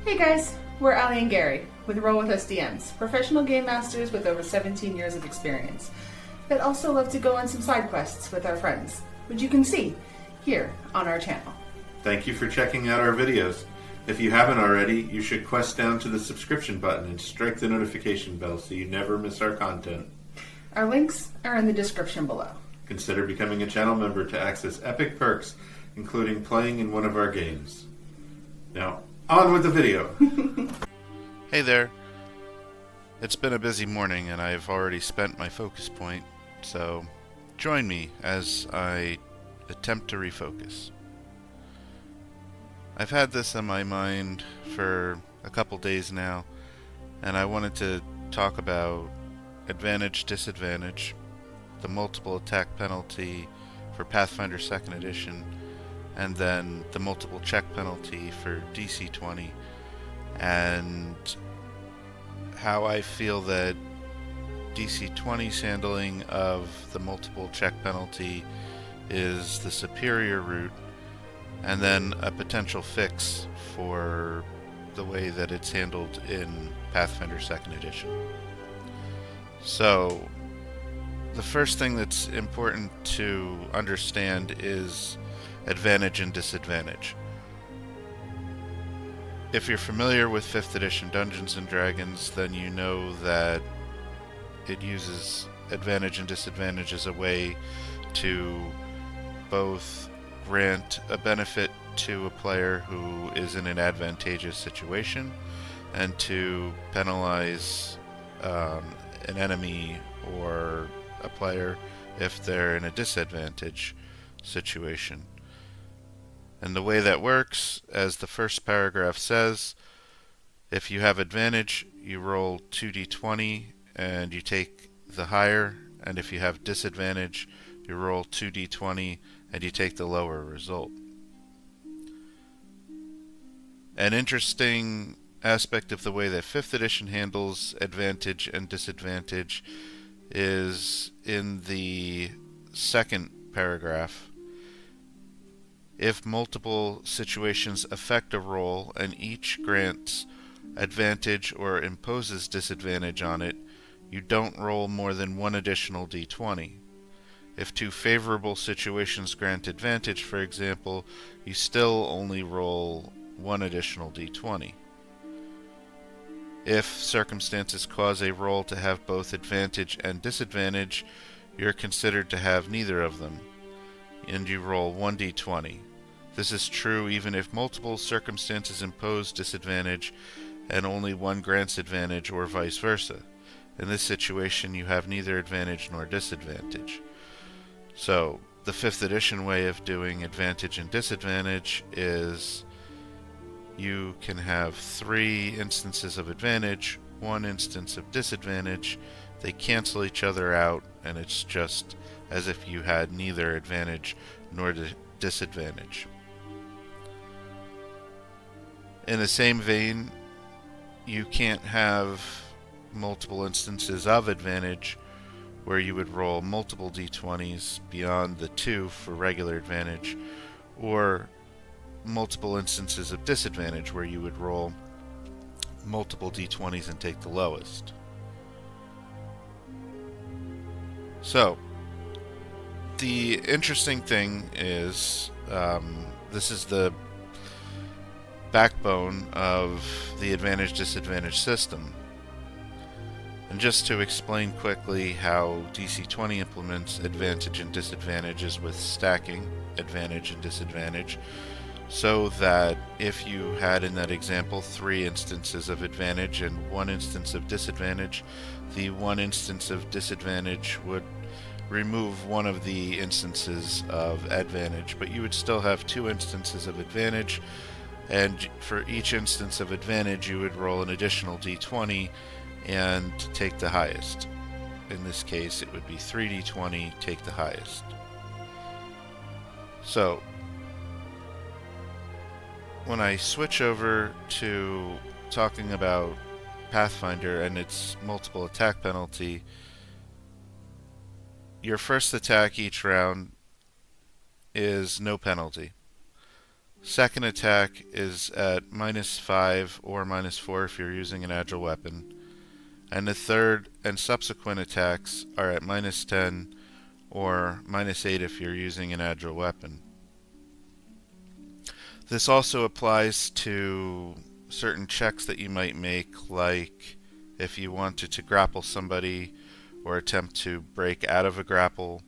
Hey guys, we're Ali and Gary with Roll With Us DMs, professional game masters with over 17 years of experience that also love to go on some side quests with our friends, which you can see here on our channel. Thank you for checking out our videos. If you haven't already, you should quest down to the subscription button and strike the notification bell so you never miss our content. Our links are in the description below. Consider becoming a channel member to access epic perks, including playing in one of our games. Now, on with the video! Hey there. It's been a busy morning and I've already spent my focus point, so join me as I attempt to refocus. I've had this on my mind for a couple days now, and I wanted to talk about advantage, disadvantage, the multiple attack penalty for Pathfinder 2nd Edition, and then the multiple check penalty for DC20, and how I feel that DC20's handling of the multiple check penalty is the superior route, and then a potential fix for the way that it's handled in Pathfinder 2nd Edition. So, the first thing that's important to understand is advantage and disadvantage. If you're familiar with 5th Edition Dungeons & Dragons, then you know that it uses advantage and disadvantage as a way to both grant a benefit to a player who is in an advantageous situation and to penalize an enemy or a player if they're in a disadvantage situation. And the way that works, as the first paragraph says, if you have advantage, you roll 2d20 and you take the higher, and if you have disadvantage, you roll 2d20 and you take the lower result. An interesting aspect of the way that 5th Edition handles advantage and disadvantage is in the second paragraph. If multiple situations affect a roll and each grants advantage or imposes disadvantage on it, you don't roll more than one additional d20. If two favorable situations grant advantage, for example, you still only roll one additional d20. If circumstances cause a roll to have both advantage and disadvantage, you're considered to have neither of them, and you roll 1d20. This is true even if multiple circumstances impose disadvantage and only one grants advantage, or vice versa. In this situation, you have neither advantage nor disadvantage. So, the 5th Edition way of doing advantage and disadvantage is you can have 3 instances of advantage, 1 instance of disadvantage. They cancel each other out, and it's just as if you had neither advantage nor disadvantage. In the same vein, you can't have multiple instances of advantage where you would roll multiple d20s beyond the 2 for regular advantage, or multiple instances of disadvantage where you would roll multiple d20s and take the lowest. So, the interesting thing is, this is the backbone of the advantage-disadvantage system. And just to explain quickly how DC20 implements advantage and disadvantages with stacking advantage and disadvantage, so that if you had in that example 3 instances of advantage and 1 instance of disadvantage, the 1 instance of disadvantage would remove one of the instances of advantage, but you would still have 2 instances of advantage, and for each instance of advantage you would roll an additional d20 and take the highest. In this case it would be 3d20, take the highest. So when I switch over to talking about Pathfinder and its multiple attack penalty, your first attack each round is no penalty. Second attack is at -5 or -4 if you're using an agile weapon. And the third and subsequent attacks are at -10 or -8 if you're using an agile weapon. This also applies to certain checks that you might make, like if you wanted to grapple somebody or attempt to break out of a grapple.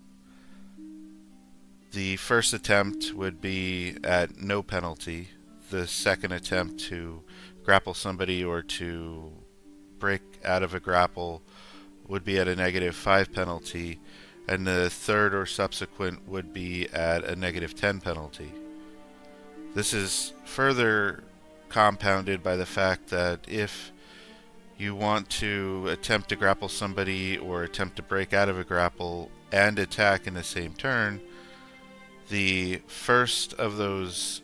The first attempt would be at no penalty. The second attempt to grapple somebody or to break out of a grapple would be at a -5 penalty, and the third or subsequent would be at a -10 penalty. This is further compounded by the fact that if you want to attempt to grapple somebody or attempt to break out of a grapple and attack in the same turn, the first of those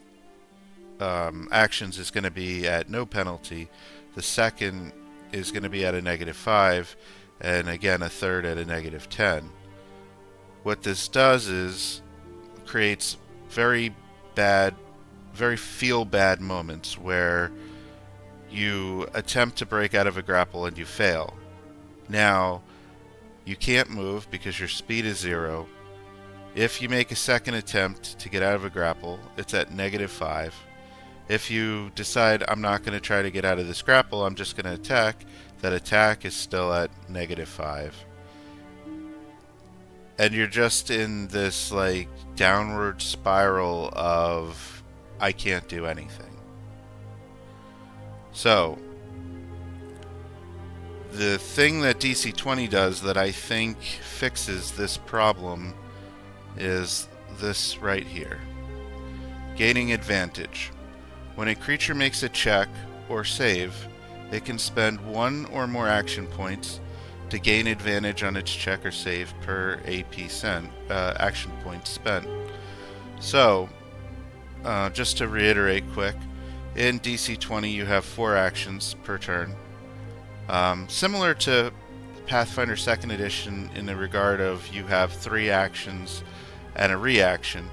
actions is going to be at no penalty, the second is going to be at a -5, and again a third at a -10. What this does is creates very feel bad moments where you attempt to break out of a grapple and you fail. Now, you can't move because your speed is 0. If you make a second attempt to get out of a grapple, it's at -5. If you decide, I'm not going to try to get out of this grapple, I'm just going to attack, that attack is still at -5. And you're just in this like downward spiral of I can't do anything. So, the thing that DC20 does that I think fixes this problem is this right here. Gaining advantage. When a creature makes a check or save, it can spend 1 or more action points to gain advantage on its check or save per action point spent. So, just to reiterate quick, in DC20 you have 4 actions per turn. Similar to Pathfinder 2nd Edition in the regard of you have 3 actions and a reaction.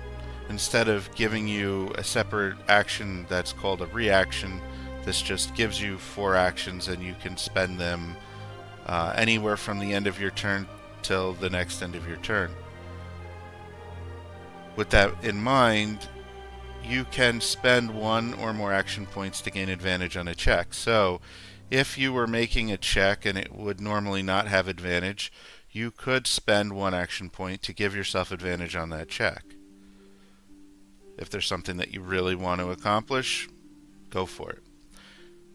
Instead of giving you a separate action that's called a reaction, this just gives you 4 actions and you can spend them anywhere from the end of your turn till the next end of your turn. With that in mind, you can spend 1 or more action points to gain advantage on a check. So, if you were making a check and it would normally not have advantage, you could spend 1 action point to give yourself advantage on that check. If there's something that you really want to accomplish, go for it.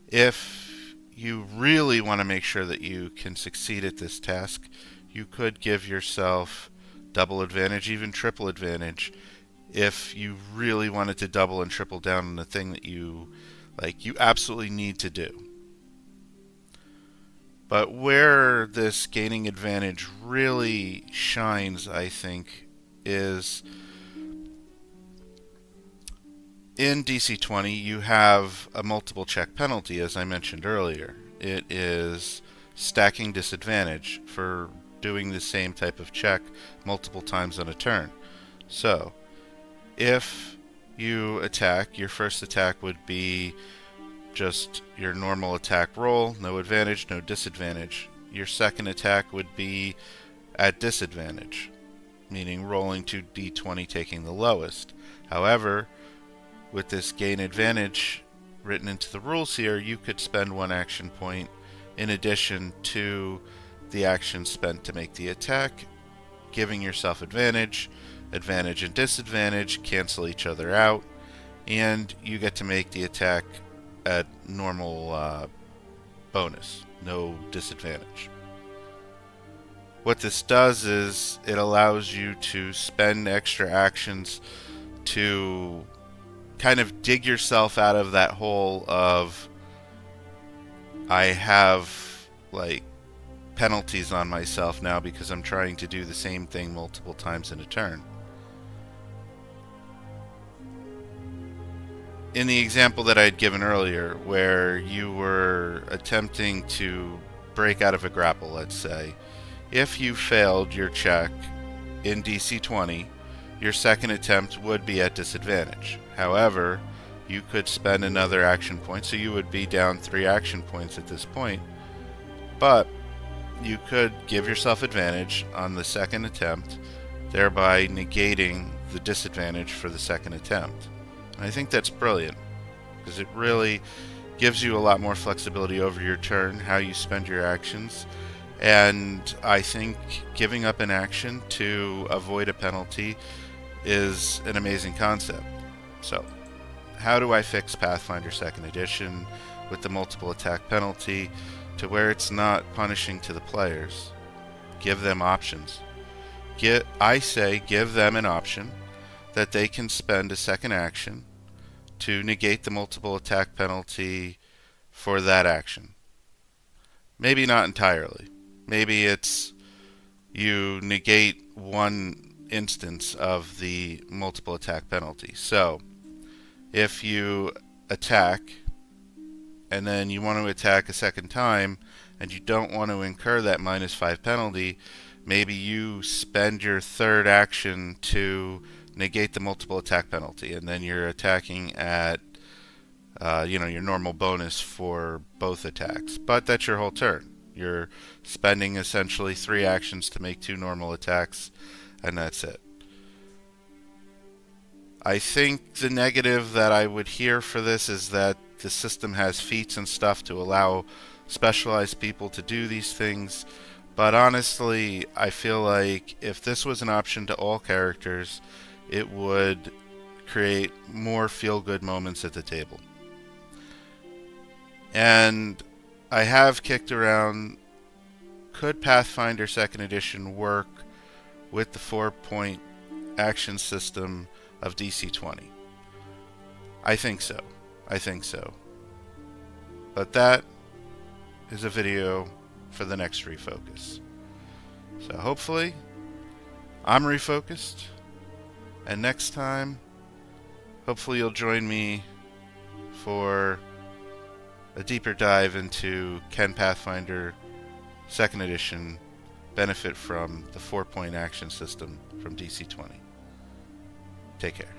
If you really want to make sure that you can succeed at this task, you could give yourself double advantage, even triple advantage, if you really wanted to double and triple down on the thing that you absolutely need to do. But where this gaining advantage really shines, I think, is in DC20 you have a multiple check penalty, as I mentioned earlier. It is stacking disadvantage for doing the same type of check multiple times on a turn. So, if you attack, your first attack would be just your normal attack roll, no advantage, no disadvantage. Your second attack would be at disadvantage, meaning rolling 2d20, taking the lowest. However, with this gain advantage written into the rules here, you could spend 1 action point in addition to the action spent to make the attack, giving yourself advantage. Advantage and disadvantage cancel each other out, and you get to make the attack at normal bonus, no disadvantage. What this does is it allows you to spend extra actions to kind of dig yourself out of that hole of I have penalties on myself now because I'm trying to do the same thing multiple times in a turn. In the example that I had given earlier, where you were attempting to break out of a grapple, let's say, if you failed your check in DC20, your second attempt would be at disadvantage. However, you could spend another action point, so you would be down 3 action points at this point. But you could give yourself advantage on the second attempt, thereby negating the disadvantage for the second attempt. And I think that's brilliant, because it really gives you a lot more flexibility over your turn, how you spend your actions. And I think giving up an action to avoid a penalty is an amazing concept. So, how do I fix Pathfinder 2nd Edition with the multiple attack penalty to where it's not punishing to the players? Give them options. I say give them an option that they can spend a second action to negate the multiple attack penalty for that action. Maybe not entirely. Maybe it's you negate one instance of the multiple attack penalty. So, if you attack and then you want to attack a second time and you don't want to incur that -5 penalty, maybe you spend your third action to negate the multiple attack penalty, and then you're attacking at your normal bonus for both attacks. But that's your whole turn. You're spending essentially 3 actions to make 2 normal attacks, and that's it. I think the negative that I would hear for this is that the system has feats and stuff to allow specialized people to do these things. But honestly, I feel like if this was an option to all characters, it would create more feel-good moments at the table. And I have kicked around, could Pathfinder 2nd Edition work with the 4-point action system of DC20? I think so. But that is a video for the next refocus. So hopefully I'm refocused, and next time hopefully you'll join me for a deeper dive into can Pathfinder 2nd Edition benefit from the 4-point action system from DC20. Take care.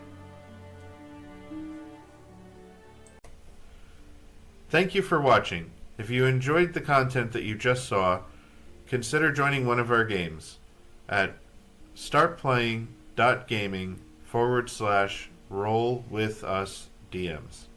Thank you for watching. If you enjoyed the content that you just saw, consider joining one of our games at startplaying.gaming/rollwithusdms.